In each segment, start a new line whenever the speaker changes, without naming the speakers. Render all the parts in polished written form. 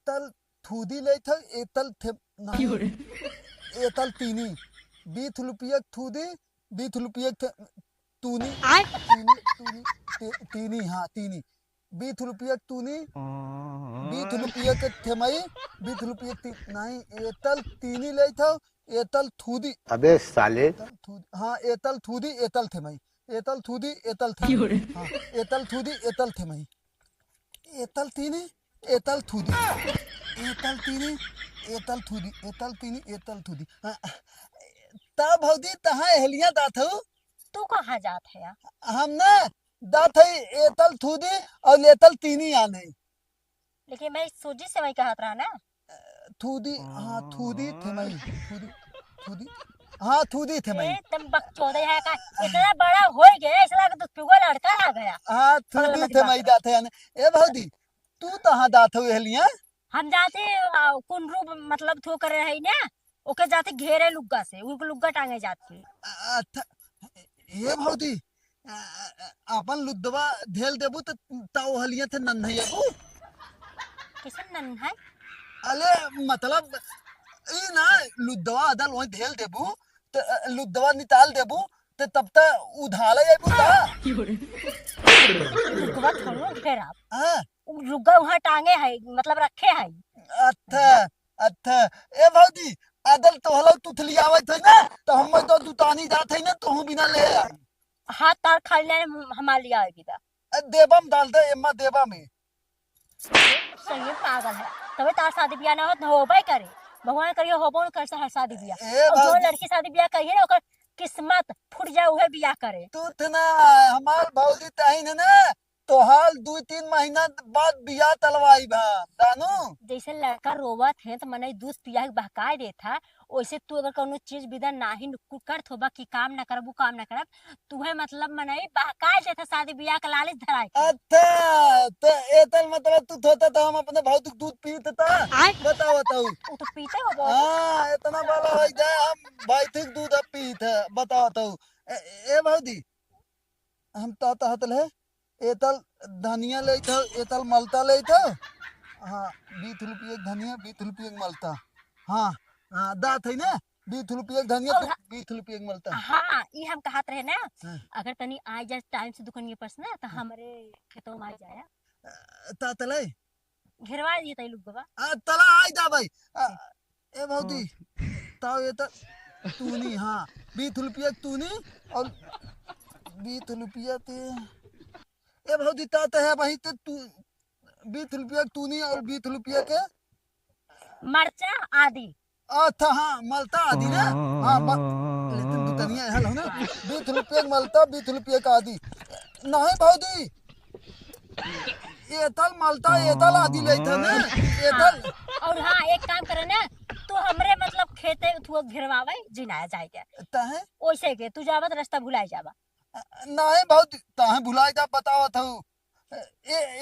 एतल थूदी ले था एतल थे नहीं एतल तीनी बी थुलपियक थूदी बी थुलपियक तूनी तीनी तूनी तीनी हाँ तीनी बी थुलपियक तूनी बी थुलपियक थेमई बी थुलपियक नहीं एतल तीनी ले था एतल थूदी
अबे साले।
एतल थूदी हाँ एतल थूदी एतल थेमई एतल थूदी एतल थेमई हाँ एतल थूदी एतल थेमई एतल तीनी एतल थूदी एतल तीनी एतल थूदी एतल तीनी एतल थूदी ता भौजी तहाँ एहलिया दात हो
तू कहाँ जात है यार?
हम ना दात है एतल थूदी और लेतल तीनी आने
लेकिन मैं सूजी से वही कहत रहा ना।
थूदी हाँ थूदी थेमई थूदी थूदी हाँ थूदी थेमई
एकदम बकचोदे है का इतना बड़ा हो गया ऐसा लगा तो पिगो लड़का आ गया।
हाँ थूदी थेमई दात है ए भौजी तू तहाँ दात हो एहलिया
हम जाते कुंडरू मतलब थो कर रहे ना ओके जाते घेरे लुग्गा से उनको लुग्गा टांगे जाती।
अच्छा ये भौजी अपन लुद्दवा धेल देबू तो ताऊ हलिया थे नन्हैया
किसन नन है
अले मतलब ई ना लुद्दवा अदल वही धेल देबू तो लुद्दवा निकाल देबू तो तब तक उधाले जाबू ता
लुग्गा थोड़ो घेरा
हां
लुग्गा वहाँ टांगे है मतलब रखे है।
अच्छा अच्छा ए भौजी अदल तो हलो तुथली आवत है ना तो हम तो दुतानी जात है ना तो हूं बिना ले आई
हाथ तार खाली हमारे लिए आएगी दा
देबम डाल दे एम्मा देबा में
सही पागल है तबे तार शादी ब्याह ना हो भाई करे भगवान करियो होबो न कर शादी ब्याह
ए
और जो
भौजी
लड़की शादी ब्याह करिए ना ओकर किस्मत फूट जाए उहे ब्याह करे।
तू तना हमार भौजी तहिन ना तो हाल 2-3 महीना बाद बियाह तलवाई भा दानू
जैसे लड़का रोवत है तो मने दूध पिया के बहकाए देता वैसे तू अगर कोनो चीज विदा नाही करत होबा कि काम ना करबू काम ना करब तू है मतलब मने बहकाए देता शादी ब्याह के लालच धराए
अच्छा तो एतल मतलब तू होता तो हम अपने भौजी दूध पीते ता बताओ बताओ
वो तो पीते हो बहुत।
हां इतना वाला हो जाए हम भैथिक दूध अब पीते बताओ बताओ ए भौजी हम ता हतल है एतल धनिया ले था एतल मलता ले था हाँ 20 रुपये धनिया 20 रुपये मलता हाँ हाँ दात है ना 20 रुपये धनिया
और
20 रुपये मलता
हाँ ये हम कहत रहे ना
हाँ।
अगर तनी आ जाए टाइम से दुकान के पास ना तो हमारे खेतों में आ जाए
ता तले
घेरवा दिए तई लोग बाबा
तला आई जा भाई ए भौजी ताऊ ये तूनी हाँ 20 रुपये तूनी और 20 रुपये ते ए भौजी ता है भाई तो तू 20 रुपये तूनी और 20 रुपये के
मरचा आदि
अच्छा हाँ मलता आदि ना हाँ लेकिन दुतनिया है ना 20 रुपये मलता 20 रुपये का आदि नहीं भौजी एतल मलता एतल आदि लेता ना एतल
और हाँ एक काम करे ना तू हमरे मतलब खेते तू घेरवावे जिनाया जाएगा
ताहे
वैसे के तू जावत रास्ता भुलाए जावा
नहीं भौजी ताहे भुलाए जा बताओ था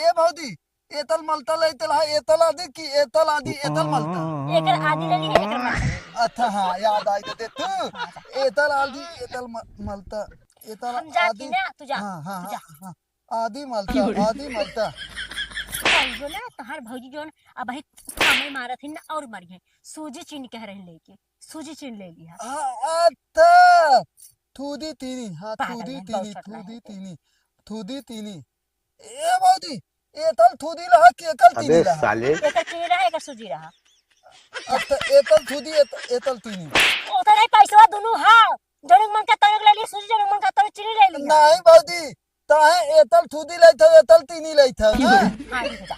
ए भौजी एतल मलता लेतल है एतल आदि की एतल आदि एतल मलता
एकर आदि ले ली है एकर मलता
अच्छा हाँ याद आई दे तू एतल आदि एतल मलता एतल
हम जाती
आदि
ना तू जा
हाँ हाँ
तू जा
हाँ आदि मलता आदि मलता
जो ना तहार भौजी जोन अब भाई कामे मारत ही ना और मर गए सूजी चीन कह रहे लेके सूजी चीन ले लिया
अच्छा थूदी तीनी हाँ
पागल
थूदी
है,
तीनी
बहुत फटना
थूदी तीनी थूदी तीनी ए भौजी एतल थूदी लहा कि एकल तीनी
अबे
लहा
साले।
एकर चीनी रहा एकर सूजी रहा
अच्छा एतल थूदी एतल तीनी
ओता नहीं पैसा दोनों हां जोन मन का तनक ले ली सूजी जोन मन का तनक चीनी ले ली
नहीं भौजी ताहे एतल थूदी लेता एतल तीनी लेता ना
हां ठीक जा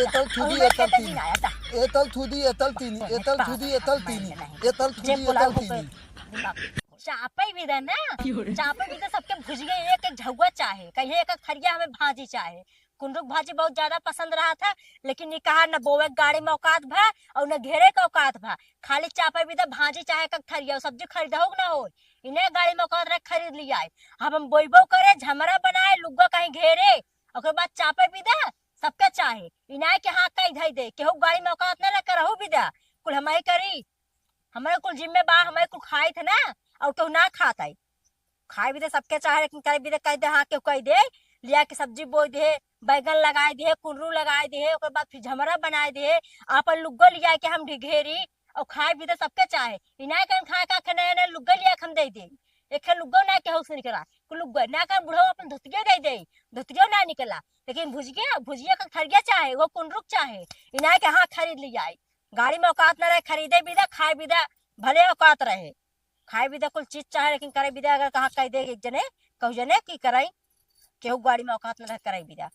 एतल
और
थूदी
मैं
एतल
खेते
तीनी
जी आया था
एतल थूदी एतल तीनी एतल थूदी एतल तीनी एतल
जे
थूदी
पुलाव
एतल
को
तीनी
चापे भी दे ना चापे भी दे सबके भुजिया एक एक झगुआ चाहे कहीं एक खरिया हमें भाजी चाहे कुंडुक भाजी बहुत ज्यादा पसंद रहा था लेकिन ये कहा न बोवे गाड़ी में औकात भा और न घेरे का औकात भा खाली चापे भी दे भाजी चाहे का खरिया सब्जी खरीदा हो ना हो इन्हें गाड़ी में औकात रख खरीद लिया है अब हम बोइबो करे झमरा बनाए लुग्गा कहीं घेरे और बाद चापे भी दे सबके चाहे इनाय के हाथ का इधर दे केहू गाड़ी में औकात न रख रहू भी दे कुल हमारी करी हमारे कुल जिम्मे बा हमारे कुल खाए थे ना और केहू ना खाता खाए भी दे सबके चाहे लेकिन कहीं भी दे कह दे हाँ केहू कह दे लिया के सब्जी बो दे बैगन लगाए दिए, कुंदरू लगाए दिए, ओकर बाद फिर झमरा बनाए दिए, आपन लुग्गो लिया के हम ढिघेरी और खाए भी तो सबके चाहे इना के खाए का नया नया लुग्गा लिया के हम दे दे एक लुग्गो ना के होस निकला लुग्गा ना का बुढ़ो अपन धुतिया दे धुतियो ना निकला लेकिन भुजिया का थरिया चाहे वो कुंदरुक चाहे इना के हाँ खरीद लिया गाड़ी में औकात ना रहे खरीदे भी दा खाए भी दा भले औकात रहे खाए भी दा कुल चीज चाहे लेकिन करे भी दा अगर कहा कह दे एक जने कहू जने की कराई केहू गाड़ी में औकात ना रहे कराई भी दा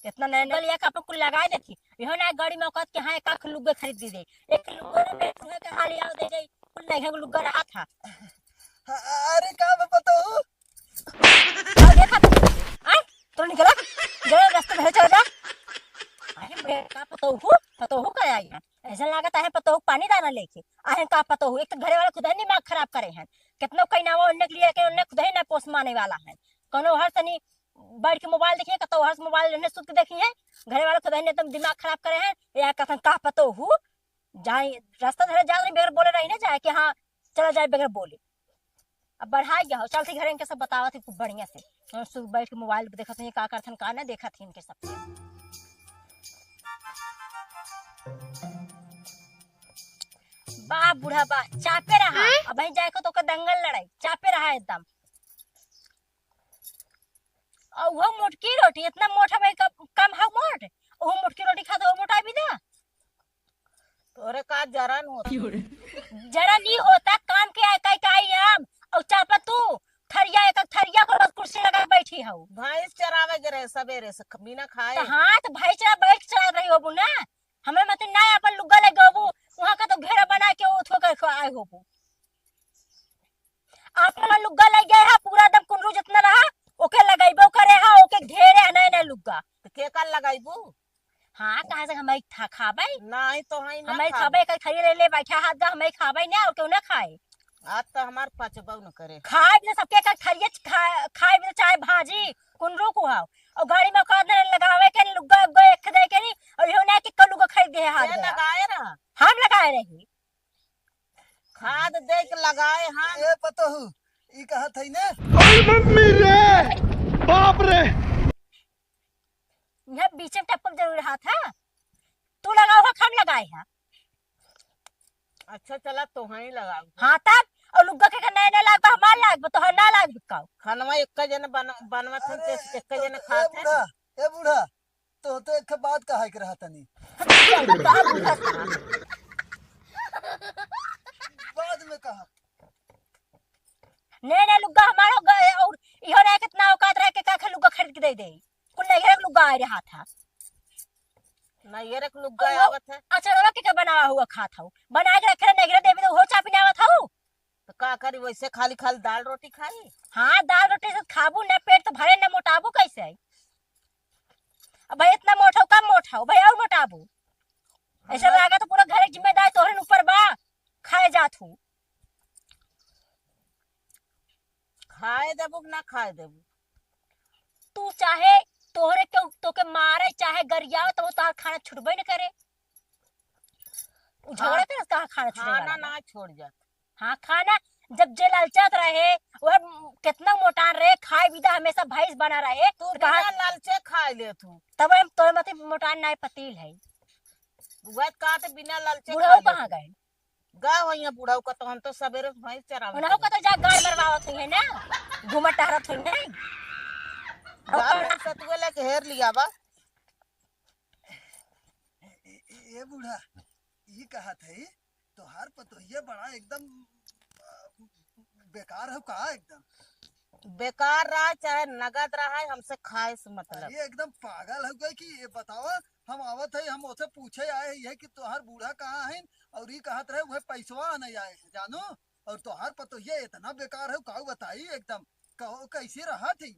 इतना नया नया लिया अपन कुल लगाए देखी यहो ना गाड़ी में औकात के हाँ एक लुग्गा खरीद दी दे एक लुग्गा ने तुम्हें के हाल याद दे गई कुल नहीं लुग्गा रहा था
अरे का मैं पता हूँ
देखा तो निकला गए रास्ते में चल जा अरे बे का पतो हूँ कर आई है ऐसा लागत है पतो पानी दाना लेके आहे का पतो हूँ एक तो घरे वाले खुद ही दिमाग खराब करे हैं कितनो कहीं ना वो उन्ने के लिए के उन्ने खुद ही ना पोस माने वाला है कोनो हर तनी बैठ के मोबाइल देखिए कतो हर मोबाइल लेने सुत के देखी है घरे वाले खुद ही ने एकदम दिमाग खराब करे हैं या कथन का पतो हूँ जाए रास्ता धरे जा रही बगैर बोले रही ना जाए कि हाँ चला जाए बगैर बोले अब बढ़ा गया हो चलती घर इनके सब बतावा थी खूब बढ़िया से सुबह बैठ के मोबाइल पे देखा थी का करथन का ना देखा थी इनके सब बा बूढ़ा बा चापे रहा अब वहीं जाए को तो दंगल लड़ाई चापे रहा एकदम और वो मोटकी रोटी इतना मोटा भाई कम है मोट वो मोटकी रोटी खा तो मोटा भी दा
तोरे का जरन होता
जरा नहीं होता काम के आए कई काई हम और चापा तू थरिया को कुर्सी लगा बैठी हो
भैंस चरावे गए सवेरे से बिना खाए
तो हाँ तो भाई चला बैठ चला रही होबू ना हमें मत ना अपन लुग्गा लगे होबू वहां का तो घेरा बना के उठो कर आए होबू अपन लुग्गा लग गया है पूरा दम कुंडरू जितना रहा ओके लगाइबो करे हा ओके घेरे नए नए लुग्गा
तो के का लगाइबू
हाँ कहाँ से हमें खाबे
नहीं तो है ना
हमें खाबे कई थरी ले ले बैठा हाथ दा हमें खाबे ना और क्यों ना खाए
आज तो हमार पचबो न करे
खाए भी सबके का थरिया खाए भी चाहे भाजी कुंडरू को हाव और गाड़ी में खाद लगावे के लुग्गा उग्गा एक दे के नहीं और यो ना कि कल लुग्गा खरीद दे हाथ
ये लगाए ना
हम लगाए रही
खाद दे के लगाए हाँ
ये पता हूँ ये कहा थी ने
मम्मी रे बाप रे
यह बीच में टपक जरूर रहा था तू लगा हुआ हम लगाए हैं
अच्छा चला तो ही लगाऊ
हाँ तब और लुग्गा के नए नए लाग हमार लाग तो ना लाग बिकाओ
खानवा एक जन बनवत हन ते एक जन
ए
खाते
बूढ़ा ए बूढ़ा तो एक बात कहा के रहा तनी बाद में कहा
नए नए लुग्गा हमारा और इहो ना कितना औकात रह के का लुग्गा खरीद के दे दे कुल नहीं लुग्गा आ रहा था
ना ये रख लुग्गा आवत है
अचार के बनावा हुआ खाता हूँ बना के रखे नहीं देवी तो हो चापी ना आवत हूँ
तो का करी वैसे खाली खाली दाल रोटी खाई
हाँ दाल रोटी से खाबू न पेट तो भरे न मोटाबू कैसे अब भाई इतना मोटा कम मोटा भाई और मोटाबू ऐसा लगा तो पूरा घर की जिम्मेदारी तोहरे ऊपर बा खाए जात हूँ
खाए देबू ना खाए देबू
तू चाहे तोहरे क्यों तो के मारे चाहे गरियाओ तो तार खाना छुटबे न करे झगड़े पे कहा खाना
खाना ना छोड़ जात
हाँ खाना जब जे ललचत रहे वह कितना मोटान रहे खाए विदा हमेशा भैंस बना रहे
तू बिना लालचे खाए ले तू
तब हम तोर मत मोटान नाय पतील है
वह का तो बिना लालचे
बुढ़ाऊ कहाँ गए
गा होइया बुढ़ाऊ का तो हम तो सवेरे भैंस चरावे
उन्हों का तो जा गाड़ मरवावत हुई है ना घूमत टहरत हुई है
गाड़ी सतुए लेके हेर लिया बा
ये बूढ़ा ये कहा थे तो हार पतो ये बड़ा एकदम बेकार है कहा एकदम
बेकार रहा चाहे नगद रहा है हमसे खाए से मतलब
ये एकदम पागल हो गए कि ये बताओ हम आवत है हम उसे पूछे आए है कि तोहार बूढ़ा कहाँ है और ये कहत रहे वह पैसवा नहीं आए जानो और तोहार पतो ये इतना बेकार है कहो बताई एकदम कहो कैसे रहा थे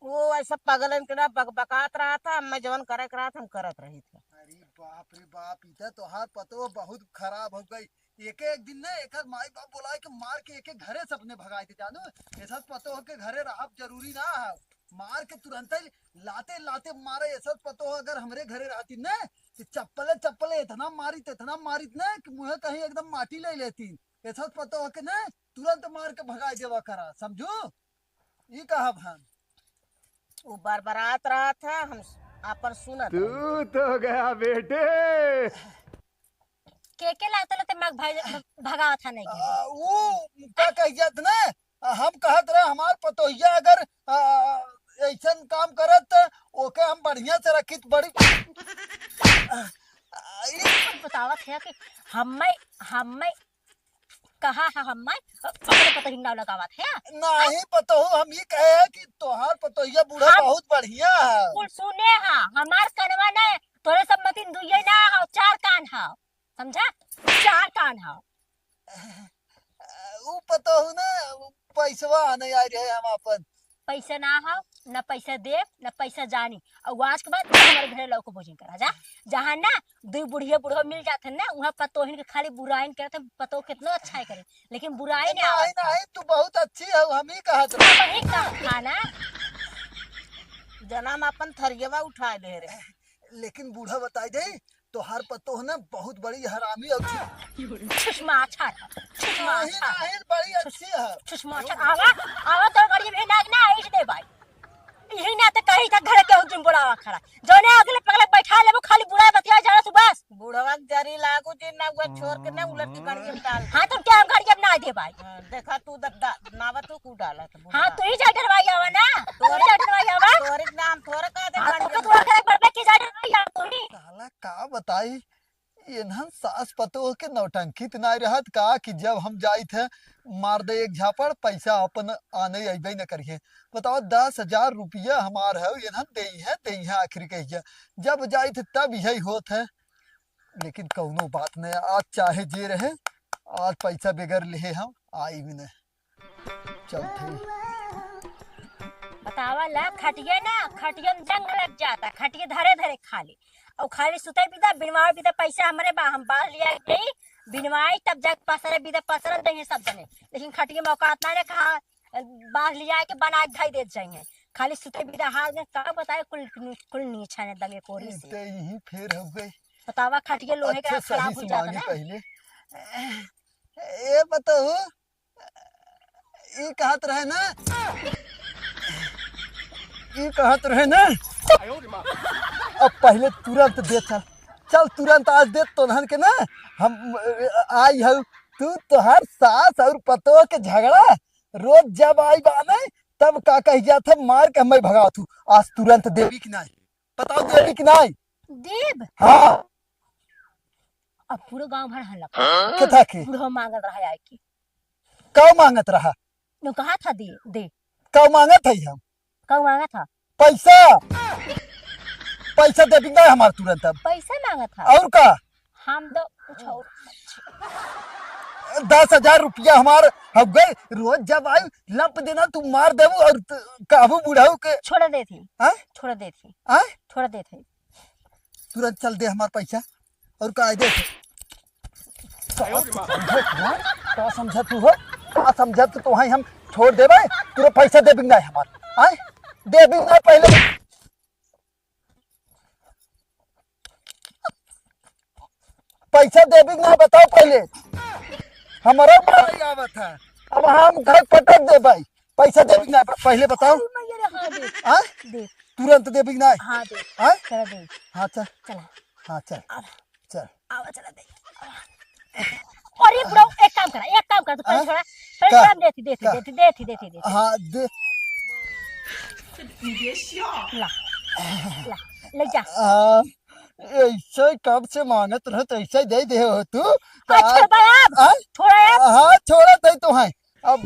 वो ऐसा पगलन के ना बकबकात रहा था मैं जवन करे रहा था हम करत रही थे
अरे बाप रे बाप इधर तोहार पतो बहुत खराब हो गई एक एक दिन ने एक माई बाप बुलाए के मार के एक घरे सबने भगाए थे जानो ऐसा पतो हो के घरे रहा जरूरी ना है मार के तुरंत ही लाते लाते मारे ऐसा पतो अगर हमरे घरे रहती न तो चप्पले इतना मारित न कि मुहे कहीं एकदम माटी ले लेती ऐसा पतो हो के न तुरंत मार के भगाए देवा करा समझो ये कहा भान
वो बरबरात रहा था, हम अपन सुनत रही।
तू तो गया बेटे।
के लाते लाते मैं भाई भगा था नहीं के।
वो का कह जात ना, हम कहत रहे हमार पतोहिया अगर ऐसन काम करत त ओके हम बढ़िया से रखित बड़ी
बतावत है कि हमें कहा है हमें अपने पता ही ना लगावत है।
नहीं पतो हम ही कहे कि तोहार पतोहिया बूढ़ा बहुत बढ़िया है।
कुल सुने हा हमार कनवा नहीं तोरे सब मतीन दुइये ना हो 4 कान हा समझा 4 कान हा।
वो पतो ना पैसवा नहीं आ रहे हम अपन
पैसा ना हो न पैसा दे न पैसा जानी और आज के बाद हमारे घरे लौको भोजन करा जा जहाँ ना दो बुढ़िया बुढ़ो मिल जाते ना वहाँ पतोहिन के खाली बुराई करते पतो कितना अच्छा करे लेकिन बुराई नहीं
नहीं नहीं तू बहुत अच्छी है हम ही कहत
वही काम था ना।
जनाम अपन थरियवा उठा ले रहे।
लेकिन बूढ़ा बताई दे तोहार पतो ना बहुत बड़ी हरामी और
सुषमा अच्छा सुषमा
नहीं
अच्छा
नहीं बड़ी अच्छी है।
सुषमा अच्छा आवा तो बड़ी भी नाग ना इस दे भाई यही ना तो कहीं तक घर के हुजूम बुलावा खड़ा जोने अगले पगले बैठा ले वो खाली बुढ़ा बतिया जा तू बस
बुढ़वा जरी लागू जी ना वो छोड़ के ना उलट के गाड़ी में डाल।
हाँ तुम क्या गाड़ी अब ना दे भाई।
देखा तू नावा तू को डाला तो
हाँ तू ही जा डरवाई आवा ना तू ही जा डरवाई आवा
तोरे नाम थोड़ा कह दे
हाँ
गाड़ी
तो तू अगर बड़बे की जा डरवाई आवा तू ही
साला का बताई इन्हन सास पतो के नौटंकी तना रहत का कि जब हम जाई थे मार दे एक झापड़ पैसा अपन आने अबे न करिए। बताओ 10,000 रुपया हमार है इन्हन दे है आखिर कहिए जब जाई थे तब यही होत है। लेकिन कौनो बात नहीं आज चाहे जे रहे आज पैसा बगैर ले हम आई भी नहीं चलते।
बतावा ला खटिया ना खटिया में जंग लग जाता खटिया धरे धरे खाली और खाली सुते बिदा बिनवाई बिदा पैसा हमारे हम बाल लिया गई बिनवाई तब जाके पसरे बिदा पसरन देंगे सब जने लेकिन खटिया में औकात ना कहा बाल लिया के बना धाई दे जाएंगे खाली सुते बिदा हाथ में का बताए कुल नीचा ने दगे कोरी से
ते यही फेर हो गई।
बतावा खटिया लोहे का
अच्छा
खराब
सही
हो
से
जाता
मांगी
ना।
पहले ये बताओ ये कहत रहे ना ये कहत रहे ना अब पहले तुरंत दे चल तुरंत आज दे तो के ना हम आई हो तू तोहर सास और पतो के झगड़ा रोज जब आई बाने तब का कह जा था मार के मैं भगा तू आज तुरंत देवी की नहीं बताओ देवी की नहीं
देव
हाँ
अब पूरे गांव भर हल्ला
कथा की
बूढ़ो मांगत रहा है कि
कौ मांगत रहा
नो कहा था दे दे
कौ मांगत है हम
कब मांगा था
पैसा दे देंगे हमारे तुरंत अब
पैसा मांगा था
और का
हम तो कुछ और
10,000 रुपया हमारे हो गए रोज जब आई लप देना तू मार दे और काबू बुढ़ाऊ के
छोड़ दे थी
हाँ?
छोड़ दे थी
हाँ?
छोड़ दे थे
तुरंत चल दे हमारे पैसा और का दे का समझा तू हो का समझा तो वहीं हम छोड़ दे भाई तुरंत पैसा दे देंगे हमारे आए दे देंगे पहले पैसा दे देंगे बताओ पहले हमारा भाई आवत है अब हम घर पटक दे भाई पैसा दे देंगे पहले बताओ
हाँ दे
हाँ
दे
तुरंत दे देंगे
हाँ दे
हाँ
चला दे
हाँ चल
चला
हाँ चल चल
आवा चला दे और ये बुढ़ा एक काम कर तू
हाँ?
पहले
क्या?
देती
हाँ दे
ला ला ले जा
ऐसे कब से मांगत रहे तो ऐसे दे दे हो तू
छोड़ भाई अब
हाँ?
छोड़ अब
हाँ छोड़ा दे तो है अब